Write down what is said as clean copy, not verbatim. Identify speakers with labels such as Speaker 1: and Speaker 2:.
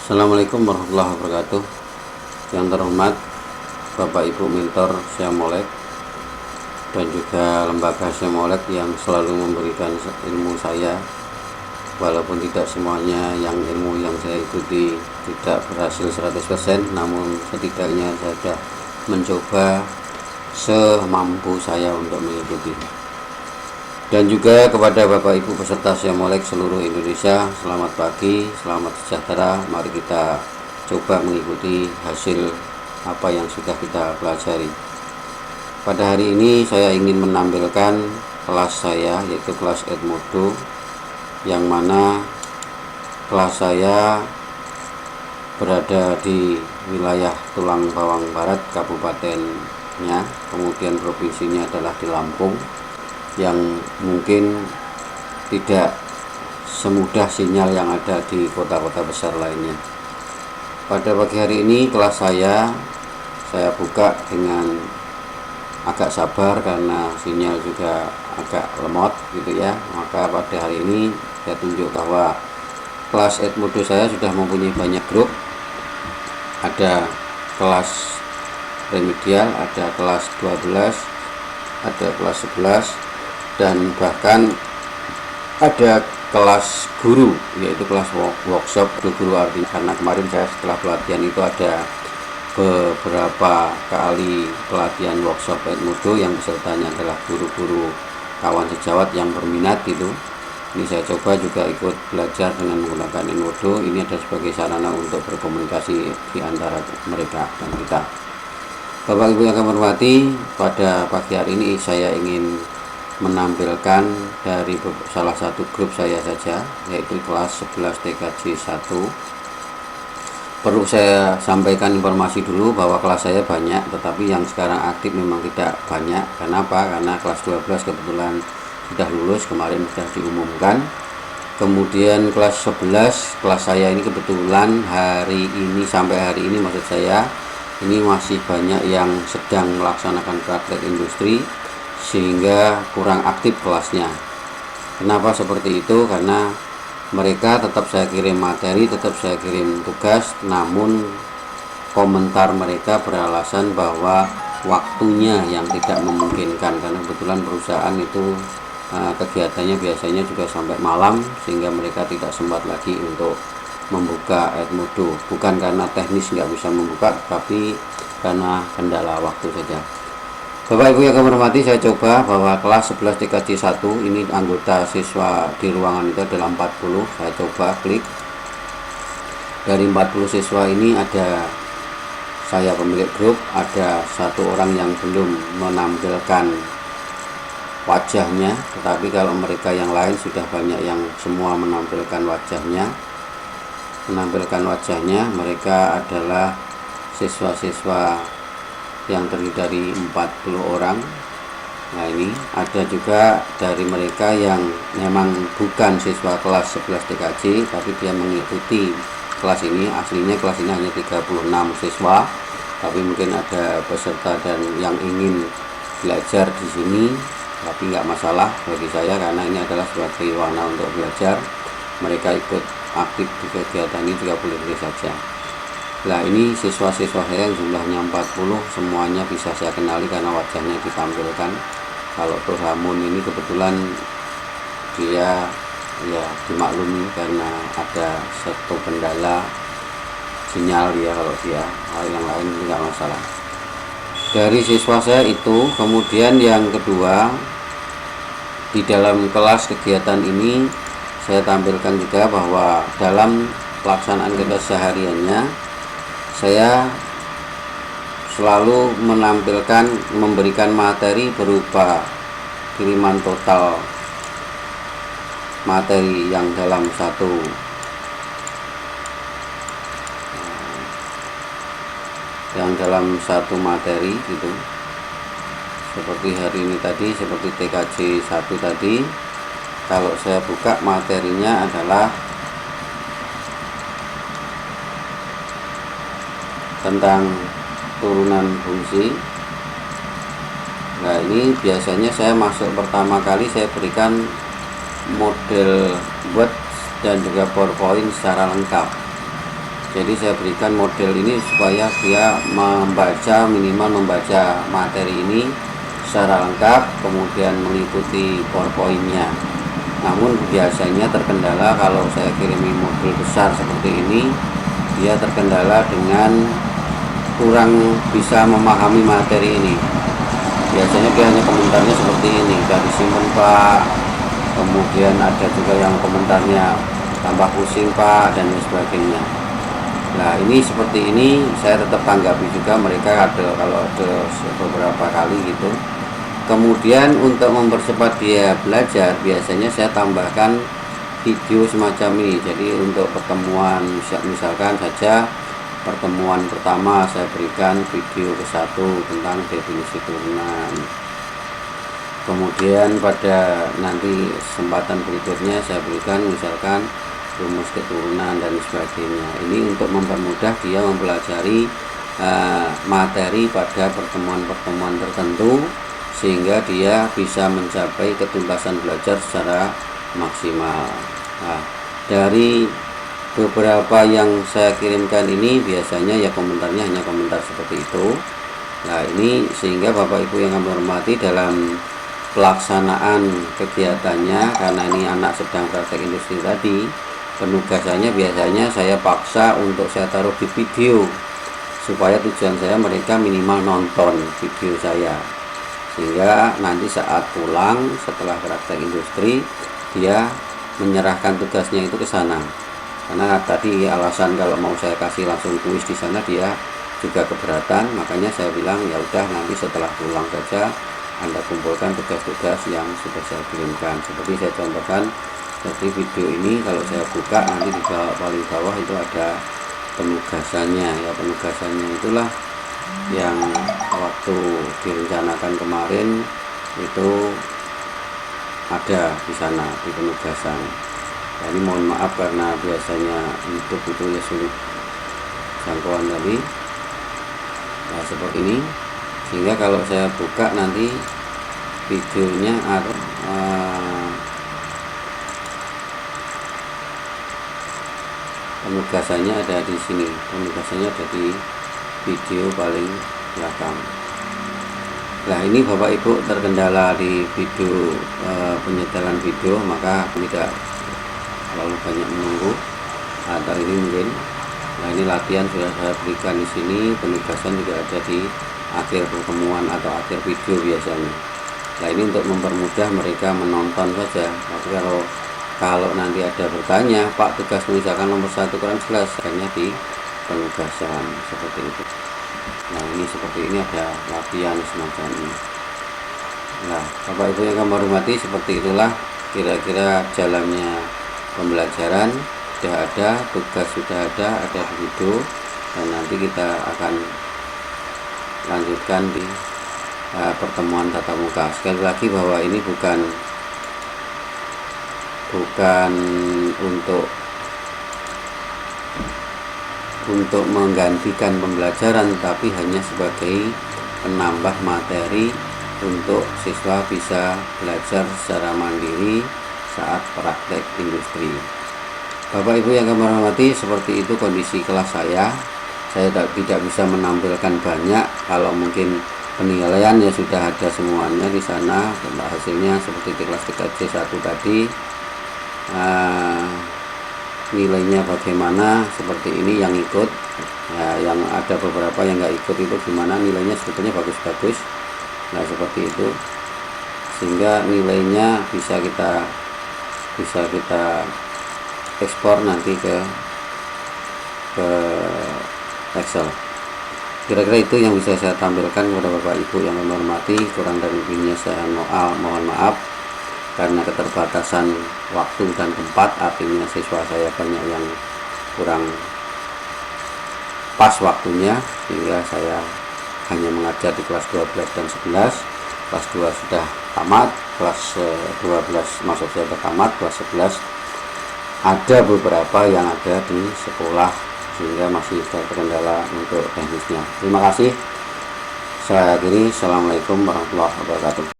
Speaker 1: Assalamualaikum warahmatullahi wabarakatuh. Yang terhormat Bapak Ibu Mentor Syekh Molek dan juga lembaga Syekh Molek yang selalu memberikan ilmu saya, walaupun tidak semuanya yang ilmu yang saya ikuti tidak berhasil 100%, namun setidaknya saya sudah mencoba semampu saya untuk mengikuti. Dan juga kepada Bapak Ibu peserta Syekh Molek seluruh Indonesia, selamat pagi, selamat sejahtera. Mari kita coba mengikuti hasil apa yang sudah kita pelajari. Pada hari ini saya ingin menampilkan kelas saya, yaitu kelas Edmodo, yang mana kelas saya berada di wilayah Tulang Bawang Barat, kabupatennya, kemudian provinsinya adalah di Lampung, yang mungkin tidak semudah sinyal yang ada di kota-kota besar lainnya. Pada pagi hari ini kelas saya buka dengan agak sabar karena sinyal juga agak lemot gitu ya. Maka pada hari ini saya tunjuk bahwa kelas Edmodo saya sudah mempunyai banyak grup. Ada kelas remedial, ada kelas 12, ada kelas 11, dan bahkan ada kelas guru, yaitu kelas workshop guru. Artinya karena kemarin saya setelah pelatihan itu ada beberapa kali pelatihan workshop Edmodo yang pesertanya adalah guru-guru kawan sejawat yang berminat gitu. Ini saya coba juga ikut belajar dengan menggunakan Edmodo. Ini adalah sebagai sarana untuk berkomunikasi di antara mereka dan kita. Bapak Ibu yang kami hormati, pada pagi hari ini saya ingin menampilkan dari salah satu grup saya saja, yaitu kelas 11 TKJ 1. Perlu saya sampaikan informasi dulu bahwa kelas saya banyak, tetapi yang sekarang aktif memang tidak banyak. Kenapa? Karena kelas 12 kebetulan sudah lulus, kemarin sudah diumumkan. Kemudian kelas 11, kelas saya ini kebetulan hari ini, sampai hari ini maksud saya, ini masih banyak yang sedang melaksanakan praktek industri, sehingga kurang aktif kelasnya. Kenapa seperti itu? Karena mereka tetap saya kirim materi, tetap saya kirim tugas, namun komentar mereka beralasan bahwa waktunya yang tidak memungkinkan, karena kebetulan perusahaan itu kegiatannya biasanya juga sampai malam, sehingga mereka tidak sempat lagi untuk membuka Edmodo. Bukan karena teknis nggak bisa membuka, tapi karena kendala waktu saja. Bapak Ibu yang kami hormati, saya coba bahwa kelas 11 TKJ 1 ini anggota siswa di ruangan itu adalah 40. Saya coba klik. Dari 40 siswa ini ada saya pemilik grup, ada satu orang yang belum menampilkan wajahnya, tetapi kalau mereka yang lain sudah banyak yang semua menampilkan wajahnya. Mereka adalah siswa-siswa yang terdiri dari 40 orang. Nah, ini ada juga dari mereka yang memang bukan siswa kelas 11 TKJ, tapi dia mengikuti kelas ini. Aslinya kelas ini hanya 36 siswa, tapi mungkin ada peserta dan yang ingin belajar di sini, tapi nggak masalah bagi saya karena ini adalah sebagai warna untuk belajar. Mereka ikut aktif di kegiatan ini juga boleh-boleh saja. Nah, ini siswa-siswa saya yang jumlahnya 40, semuanya bisa saya kenali karena wajahnya ditampilkan. Kalau Tur Hamun ini kebetulan dia ya dimaklumi karena ada satu kendala sinyal dia, kalau dia hal yang lain tidak masalah. Dari siswa saya itu, kemudian yang kedua, di dalam kelas kegiatan ini saya tampilkan juga bahwa dalam pelaksanaan kita sehariannya saya selalu memberikan materi berupa kiriman total materi yang dalam satu materi gitu. Seperti hari ini tadi, seperti TKJ 1 tadi, kalau saya buka materinya adalah tentang turunan fungsi. Nah, ini biasanya saya masuk pertama kali saya berikan model Word dan juga PowerPoint secara lengkap. Jadi saya berikan model ini supaya dia membaca, minimal membaca materi ini secara lengkap, kemudian mengikuti PowerPoint-nya. Namun biasanya terkendala kalau saya kirimi modul besar seperti ini, dia terkendala dengan kurang bisa memahami materi ini. Biasanya dia hanya komentarnya seperti ini, dari simpen Pak, kemudian ada juga yang komentarnya tambah pusing Pak, dan lain sebagainya. Nah ini seperti ini saya tetap tanggapi juga, mereka ada kalau ada beberapa kali gitu. Kemudian untuk mempercepat dia belajar, biasanya saya tambahkan video semacam ini. Jadi untuk pertemuan, misalkan saja pertemuan pertama saya berikan video ke-1 tentang definisi turunan. Kemudian pada nanti kesempatan berikutnya saya berikan misalkan rumus keturunan dan sebagainya. Ini untuk mempermudah dia mempelajari materi pada pertemuan-pertemuan tertentu, sehingga dia bisa mencapai ketuntasan belajar secara maksimal. Nah, dari beberapa yang saya kirimkan ini biasanya ya komentarnya hanya komentar seperti itu. Nah ini sehingga Bapak Ibu yang kami hormati, dalam pelaksanaan kegiatannya, karena ini anak sedang praktek industri tadi, penugasannya biasanya saya paksa untuk saya taruh di video, supaya tujuan saya mereka minimal nonton video saya, sehingga nanti saat pulang setelah praktek industri dia menyerahkan tugasnya itu ke sana. Karena tadi alasan kalau mau saya kasih langsung kuis di sana dia juga keberatan, makanya saya bilang ya udah nanti setelah pulang saja Anda kumpulkan tugas-tugas yang sudah saya kirimkan. Seperti saya contohkan, jadi video ini kalau saya buka nanti di paling bawah itu ada penugasannya. Ya penugasannya itulah yang waktu direncanakan kemarin itu ada di sana di penugasan. Nah, ini mohon maaf karena biasanya YouTube itu ya sulit jangkauan tadi. Nah seperti ini, sehingga kalau saya buka nanti videonya atau penugasannya ada di sini, penugasannya ada di video paling belakang. Nah ini Bapak Ibu terkendala di video penyetelan video, maka tidak terlalu banyak menunggu atau ini mungkin. Nah ini latihan sudah saya berikan di sini, penugasan juga ada di akhir pertemuan atau akhir video biasanya. Nah ini untuk mempermudah mereka menonton saja. Tapi kalau nanti ada bertanya, Pak tugas mengerjakan nomor 1 kurang jelas, hanya di penugasan seperti itu. Nah ini seperti ini ada latihan semacam ini. Nah Bapak Ibu yang kami hormati, seperti itulah kira-kira jalannya pembelajaran. Sudah ada, tugas sudah ada di video, dan nanti kita akan lanjutkan di pertemuan tatap muka. Sekali lagi bahwa ini bukan untuk menggantikan pembelajaran, tapi hanya sebagai penambah materi untuk siswa bisa belajar secara mandiri saat praktek industri. Bapak Ibu yang kami hormati, seperti itu kondisi kelas saya. Saya tidak bisa menampilkan banyak, kalau mungkin penilaian ya sudah ada semuanya di sana. Tentang hasilnya seperti di kelas 3C1 tadi, nilainya bagaimana, seperti ini yang ikut ya, yang ada beberapa yang nggak ikut itu gimana nilainya, sebetulnya bagus-bagus. Nah seperti itu, sehingga nilainya bisa kita ekspor nanti ke Excel. Kira-kira itu yang bisa saya tampilkan kepada Bapak Ibu yang kami hormati. Kurang dan lebihnya saya mohon maaf karena keterbatasan waktu dan tempat, artinya siswa saya banyak yang kurang pas waktunya, sehingga saya hanya mengajar di kelas 12 dan 11. Kelas 2 sudah tamat, kelas 12 maksud saya tamat, kelas 11 ada beberapa yang ada di sekolah, sehingga masih terkendala untuk teknisnya. Terima kasih. Saya akhiri. Assalamualaikum warahmatullahi wabarakatuh.